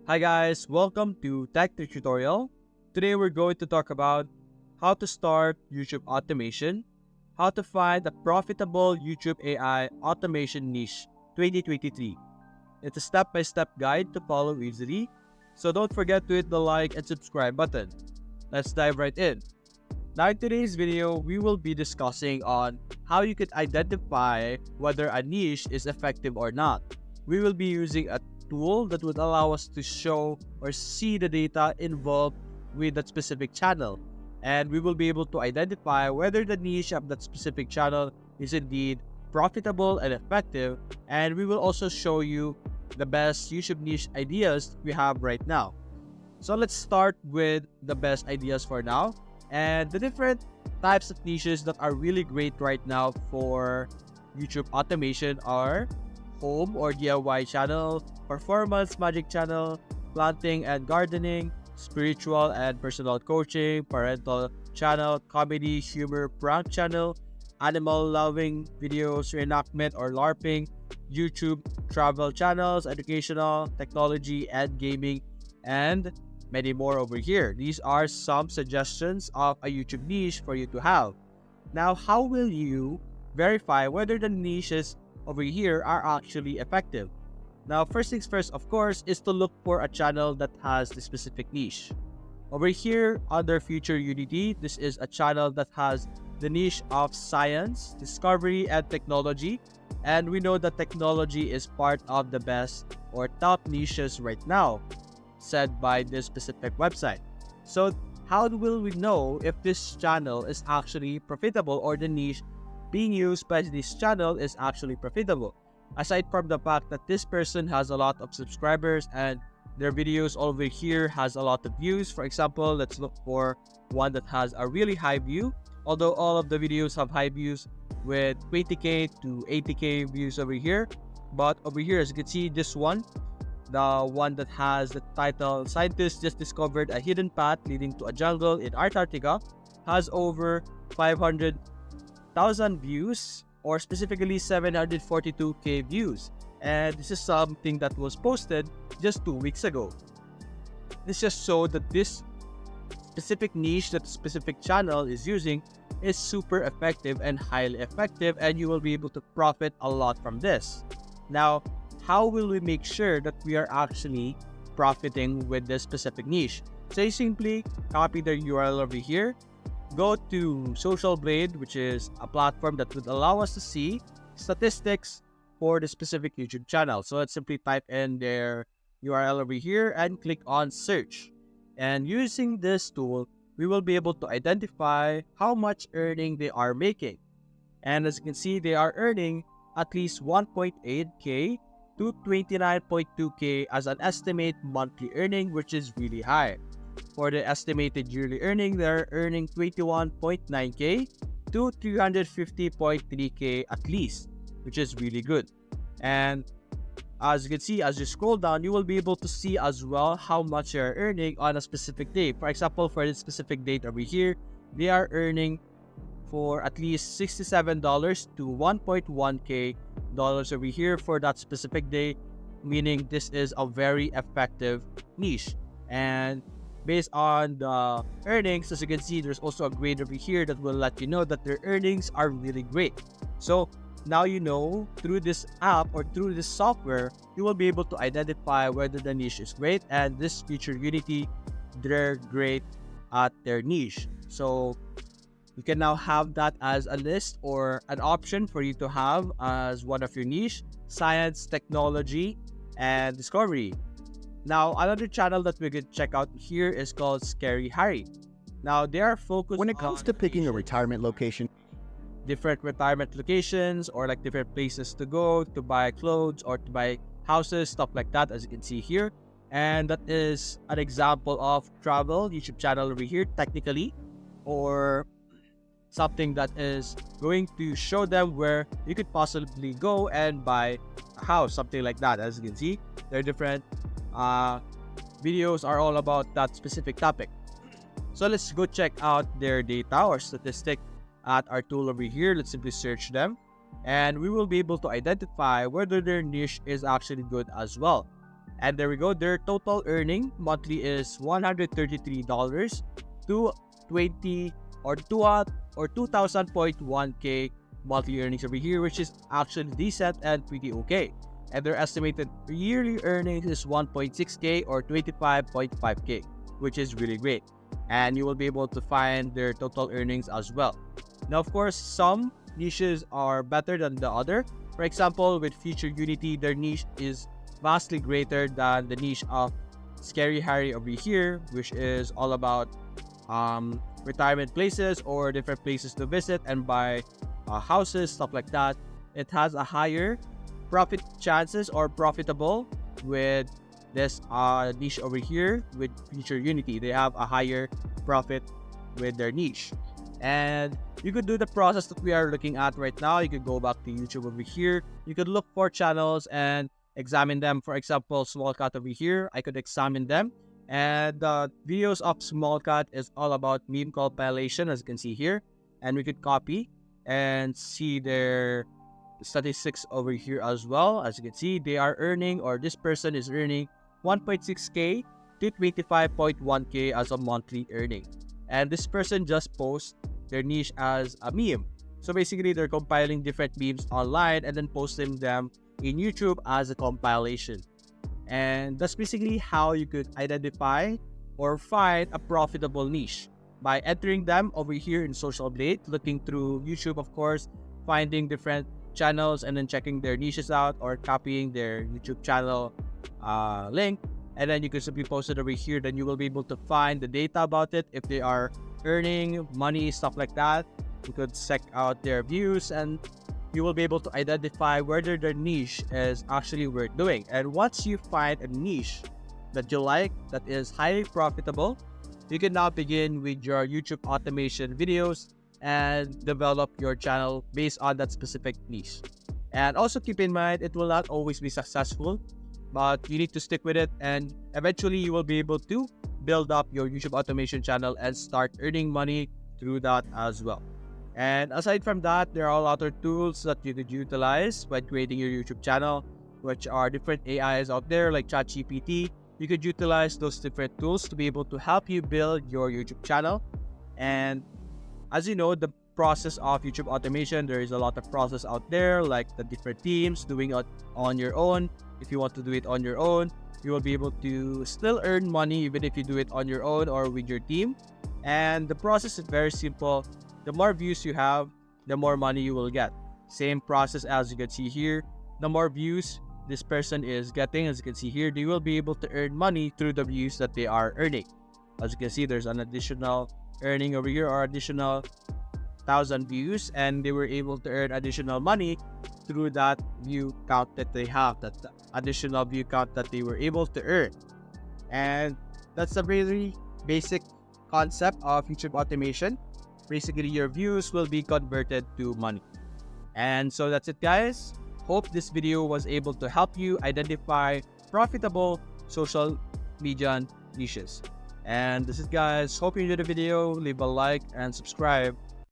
Hi guys, welcome to Tech Tutorial. Today we're going to talk about how to start YouTube automation, how to find a profitable YouTube AI automation niche 2023. It's a step-by-step guide to follow easily, so don't forget to hit the like and subscribe button. Let's dive right in. Now in today's video, we will be discussing on how you could identify whether a niche is effective or not. We will be using a tool that would allow us to show or see the data involved with that specific channel. And we will be able to identify whether the niche of that specific channel is indeed profitable and effective. And we will also show you the best YouTube niche ideas we have right now. So let's start with the best ideas for now. And the different types of niches that are really great right now for YouTube automation are home or DIY channel, performance magic channel, planting and gardening, spiritual and personal coaching, parental channel, comedy, humor, prank channel, animal loving videos, reenactment or LARPing, YouTube, travel channels, educational, technology and gaming, and many more over here. These are some suggestions of a YouTube niche for you to have. Now, how will you verify whether the niches over here are actually effective? Now, first things first, of course, is to look for a channel that has the specific niche. Over here, under Future Unity, this is a channel that has the niche of science, discovery, and technology. And we know that technology is part of the best or top niches right now, said by this specific website. So how will we know if this channel is actually profitable or the niche being used by this channel is actually profitable? Aside from the fact that this person has a lot of subscribers and their videos over here has a lot of views. For example, let's look for one that has a really high view. Although all of the videos have high views with 20k to 80k views over here. But over here, as you can see, this one, the one that has the title "Scientists Just Discovered a Hidden Path Leading to a Jungle in Antarctica," has over 500,000 views, or specifically 742k views. And this is something that was posted just 2 weeks ago. This just showed that this specific niche that specific channel is using is super effective and highly effective, and you will be able to profit a lot from this. Now, how will we make sure that we are actually profiting with this specific niche? So you simply copy the URL over here, go to Social Blade, which is a platform that would allow us to see statistics for the specific YouTube channel. So let's simply type in their URL over here and click on search. And using this tool, we will be able to identify how much earning they are making. And as you can see, they are earning at least 1.8k to 29.2k as an estimate monthly earning, which is really high. For the estimated yearly earning, they're earning 21.9k to 350.3k at least, which is really good. And as you can see, as you scroll down, you will be able to see as well how much you're earning on a specific day. For example, for this specific date over here, they are earning for at least $67 to 1.1k dollars over here for that specific day, meaning this is a very effective niche. And based on the earnings, as you can see, there's also a grade over here that will let you know that their earnings are really great. So now you know, through this app or through this software, you will be able to identify whether the niche is great, and this Future Unity, they're great at their niche. So you can now have that as a list or an option for you to have as one of your niche: science, technology, and discovery. Now, another channel that we could check out here is called Scary Harry. Now, they are focused When it comes to picking a retirement location, different retirement locations or like different places to go to buy clothes or to buy houses, stuff like that, as you can see here. And that is an example of travel YouTube channel over here, technically, or something that is going to show them where you could possibly go and buy a house, something like that. As you can see, there are different videos are all about that specific topic. So let's go check out their data or statistic at our tool over here. Let's simply search them, and we will be able to identify whether their niche is actually good as well. And there we go. Their total earning monthly is $133 to 20 or 2,000.1k monthly earnings over here, which is actually decent and pretty okay. And their estimated yearly earnings is 1.6k or 25.5k, which is really great. And you will be able to find their total earnings as well. Now, of course, some niches are better than the other. For example, with Future Unity, their niche is vastly greater than the niche of Scary Harry over here, which is all about retirement places or different places to visit and buy houses, stuff like that. It has a higher profit chances or profitable with this niche over here with Future Unity. They have a higher profit with their niche. And you could do the process that we are looking at right now. You could go back to YouTube over here. You could look for channels and examine them. For example, Small Cat over here, I could examine them. And the videos of Small Cat is all about meme compilation, as you can see here. And we could copy and see their statistics over here as well. As you can see, they are earning, or this person is earning 1.6k to 25.1k as a monthly earning. And this person just posts their niche as a meme. So basically, they're compiling different memes online and then posting them in YouTube as a compilation. And that's basically how you could identify or find a profitable niche by entering them over here in Social Blade, looking through YouTube, of course, finding different channels and then checking their niches out or copying their YouTube channel link. And then you can simply post it over here. Then you will be able to find the data about it. If they are earning money, stuff like that, you could check out their views and you will be able to identify whether their niche is actually worth doing. And once you find a niche that you like, that is highly profitable, you can now begin with your YouTube automation videos and develop your channel based on that specific niche. And also keep in mind, it will not always be successful, but you need to stick with it and eventually you will be able to build up your YouTube automation channel and start earning money through that as well. And aside from that, there are a lot of tools that you could utilize when creating your YouTube channel, which are different AIs out there like ChatGPT. You could utilize those different tools to be able to help you build your YouTube channel. And as you know, the process of YouTube automation, there is a lot of process out there, like the different teams doing it on your own. If you want to do it on your own, you will be able to still earn money even if you do it on your own or with your team. And the process is very simple. The more views you have, the more money you will get. Same process as you can see here. The more views this person is getting, as you can see here, they will be able to earn money through the views that they are earning. As you can see, there's an additional earning over here or additional 1,000 views, and they were able to earn additional money through that view count that they have, that additional view count that they were able to earn. And that's a very basic concept of YouTube automation. Basically, your views will be converted to money. And so that's it, guys. Hope this video was able to help you identify profitable social media niches. And this is, guys. Hope you enjoyed the video. Leave a like and subscribe